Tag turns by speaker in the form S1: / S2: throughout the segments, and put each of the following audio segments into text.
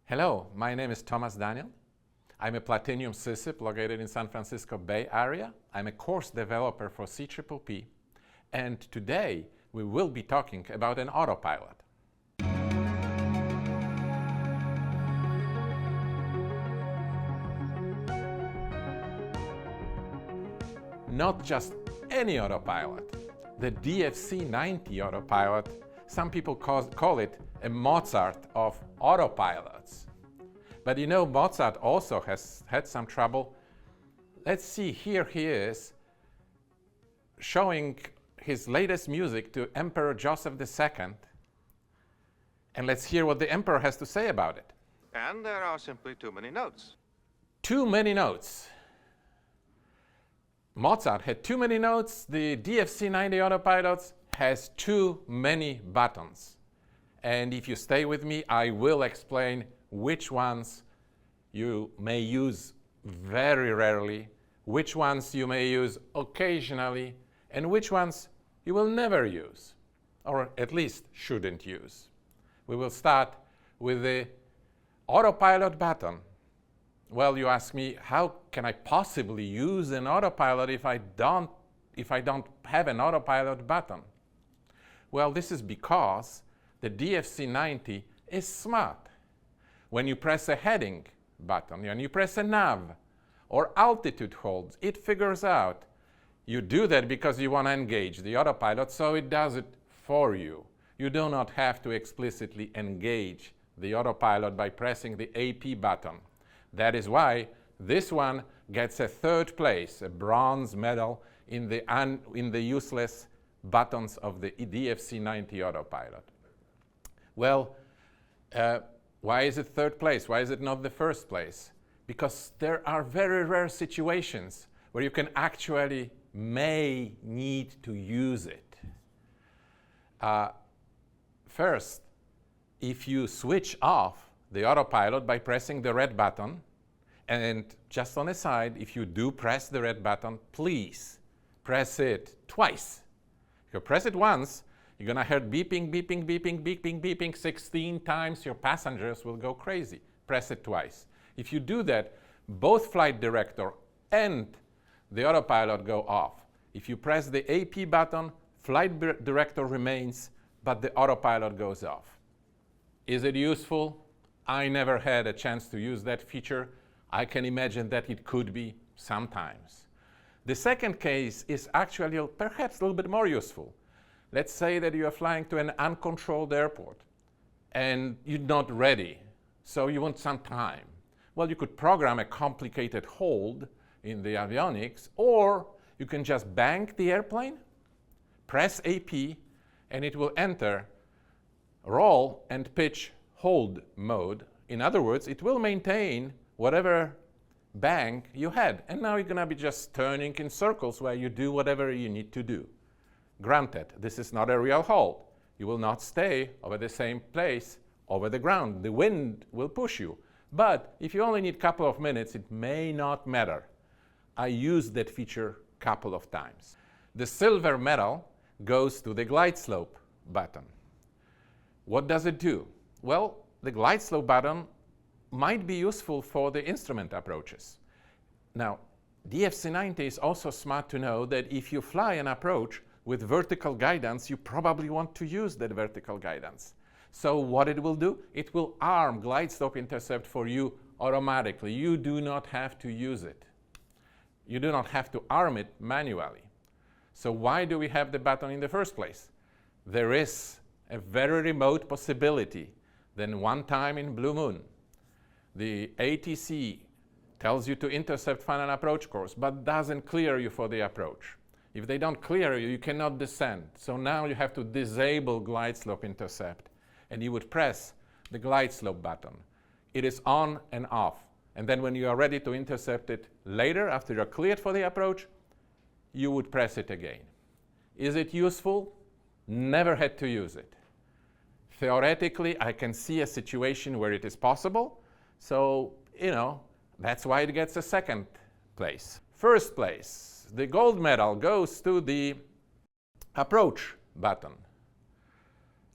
S1: Hello, my name is Thomas Daniel. I'm a Platinum CSIP located in San Francisco Bay Area. I'm a course developer for CCPP, and today we will be talking about an autopilot. Not just any autopilot. The DFC90 Autopilot, some people call it a Mozart of autopilots. But you know, Mozart also has had some trouble. Let's see, here he is showing his latest music to Emperor Joseph II. And let's hear what the emperor has to say about it.
S2: And there are simply too many notes.
S1: Too many notes. Mozart had too many notes. The DFC90 Autopilot has too many buttons. And if you stay with me, I will explain which ones you may use very rarely, which ones you may use occasionally, and which ones you will never use, or at least shouldn't use. We will start with the autopilot button. Well, you ask me, how can I possibly use an autopilot if I don't have an autopilot button? Well, this is because the DFC90 is smart. When you press a heading button, when you press a nav or altitude holds, it figures out. You do that because you want to engage the autopilot, so it does it for you. You do not have to explicitly engage the autopilot by pressing the AP button. That is why this one gets a third place, a bronze medal in the useless buttons of the DFC90 Autopilot. Well, why is it third place? Why is it not the first place? Because there are very rare situations where you can actually may need to use it. First, if you switch off the autopilot by pressing the red button, and just on the side, if you do press the red button, please press it twice. If you press it once, you're going to hear beeping, beeping, beeping, beeping, beeping 16 times. Your passengers will go crazy. Press it twice. If you do that, both flight director and the autopilot go off. If you press the AP button, flight director remains, but the autopilot goes off. Is it useful? I never had a chance to use that feature. I can imagine that it could be sometimes. The second case is actually perhaps a little bit more useful. Let's say that you are flying to an uncontrolled airport and you're not ready, so you want some time. Well, you could program a complicated hold in the avionics, or you can just bank the airplane, press AP, and it will enter roll and pitch hold mode. In other words, it will maintain whatever bank you had. And now you're going to be just turning in circles where you do whatever you need to do. Granted, this is not a real hold. You will not stay over the same place over the ground. The wind will push you. But if you only need a couple of minutes, it may not matter. I used that feature a couple of times. The silver medal goes to the glide slope button. What does it do? Well, the glide slope button might be useful for the instrument approaches. Now, DFC90 is also smart to know that if you fly an approach with vertical guidance, you probably want to use that vertical guidance. So what it will do? It will arm glide slope intercept for you automatically. You do not have to use it. You do not have to arm it manually. So why do we have the button in the first place? There is a very remote possibility that one time in Blue Moon, the ATC tells you to intercept final approach course, but doesn't clear you for the approach. If they don't clear you, you cannot descend. So now you have to disable glide slope intercept, and you would press the glide slope button. It is on and off. And then when you are ready to intercept it later, after you're cleared for the approach, you would press it again. Is it useful? Never had to use it. Theoretically, I can see a situation where it is possible. So, that's why it gets a second place. First place. The gold medal goes to the approach button.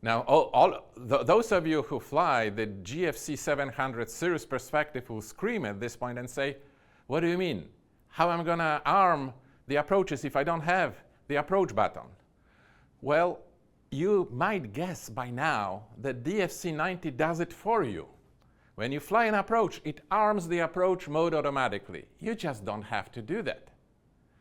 S1: Now, those of you who fly the DFC9 Cirrus perspective will scream at this point and say, what do you mean? How am I going to arm the approaches if I don't have the approach button? Well, you might guess by now that DFC90 does it for you. When you fly an approach, it arms the approach mode automatically. You just don't have to do that.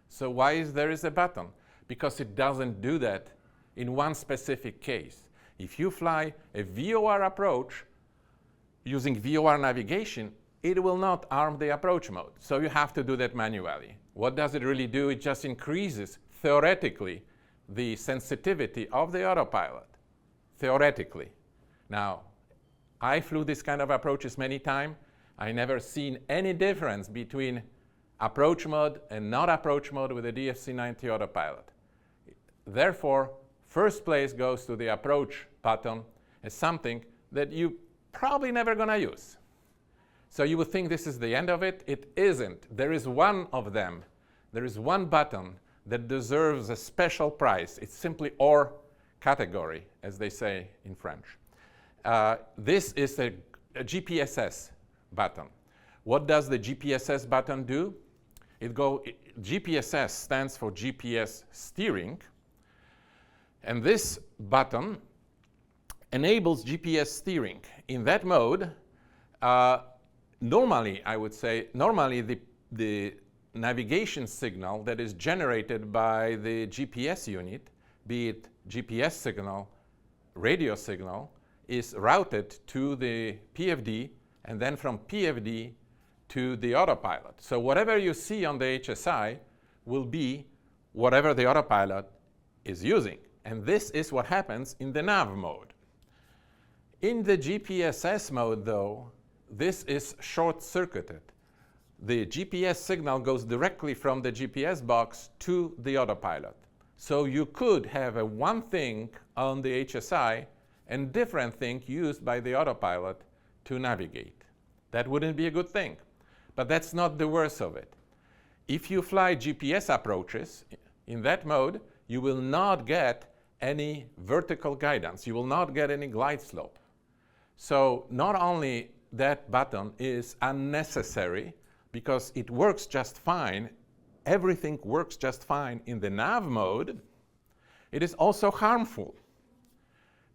S1: So why is there a button? Because it doesn't do that in one specific case. If you fly a VOR approach using VOR navigation, it will not arm the approach mode. So you have to do that manually. What does it really do? It just increases, theoretically, the sensitivity of the autopilot. Theoretically. Now, I flew this kind of approaches many times. I never seen any difference between approach mode and not approach mode with the DFC90 Autopilot. Therefore, first place goes to the approach button as something that you probably never going to use. So you would think this is the end of it. It isn't. There is one of them. There is one button that deserves a special price. It's simply or category, as they say in French. This is a GPSS button. What does the GPSS button do? GPSS stands for GPS steering. And this button enables GPS steering. In that mode, normally, I would say, the navigation signal that is generated by the GPS unit, be it GPS signal, radio signal, is routed to the PFD, and then from PFD to the autopilot. So whatever you see on the HSI will be whatever the autopilot is using. And this is what happens in the nav mode. In the GPSS mode, though, this is short-circuited. The GPS signal goes directly from the GPS box to the autopilot. So you could have one thing on the HSI and different thing used by the autopilot to navigate. That wouldn't be a good thing. But that's not the worst of it. If you fly GPS approaches in that mode, you will not get any vertical guidance. You will not get any glide slope. So not only that button is unnecessary because it works just fine, everything works just fine in the nav mode, it is also harmful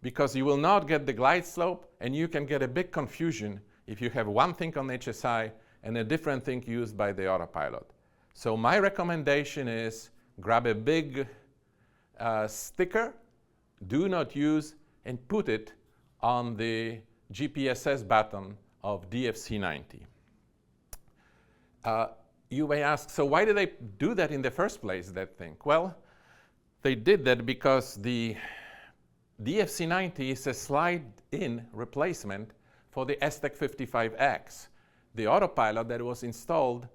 S1: because you will not get the glide slope and you can get a big confusion if you have one thing on HSI and a different thing used by the autopilot. So my recommendation is grab a big sticker, do not use, and put it on the GPSS button of DFC90. You may ask, so why did they do that in the first place, that thing? Well, they did that because the DFC90 is a slide-in replacement for the STEC55X, the autopilot that was installed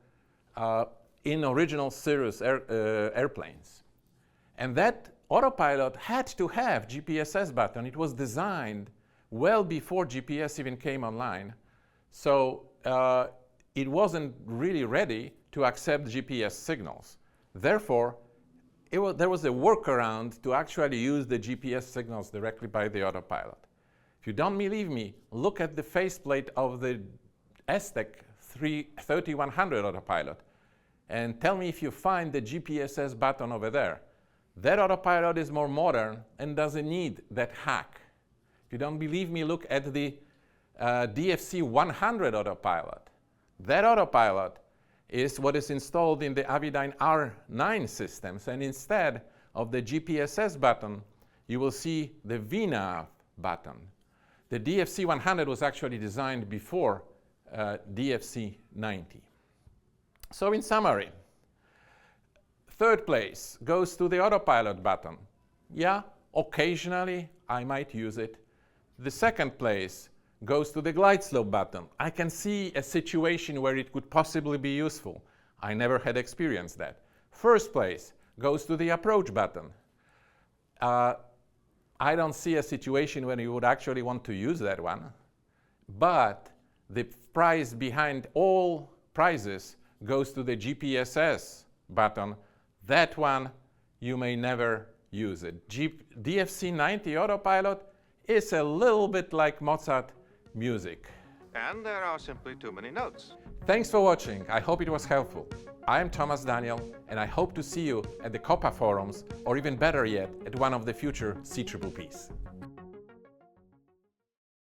S1: in original Cirrus airplanes. And that autopilot had to have GPSS button. It was designed well before GPS even came online. So it wasn't really ready to accept GPS signals. Therefore, there was a workaround to actually use the GPS signals directly by the autopilot. If you don't believe me, look at the faceplate of the STEC3100 autopilot and tell me if you find the GPSS button over there. That autopilot is more modern and doesn't need that hack. If you don't believe me, look at the DFC100 autopilot. That autopilot is what is installed in the Avidyne R9 systems, and instead of the GPSS button, you will see the VNAV button. The DFC100 was actually designed before DFC90. So in summary, third place goes to the autopilot button. Yeah, occasionally I might use it. The second place goes to the glide slope button. I can see a situation where it could possibly be useful. I never had experienced that. First place goes to the approach button. I don't see a situation where you would actually want to use that one, but the prize behind all prizes goes to the GPSS button. That one, you may never use it. DFC90 Autopilot is a little bit like Mozart music.
S2: And there are simply too many notes.
S1: Thanks for watching. I hope it was helpful. I am Thomas Daniel, and I hope to see you at the COPA forums, or even better yet, at one of the future CCCCs.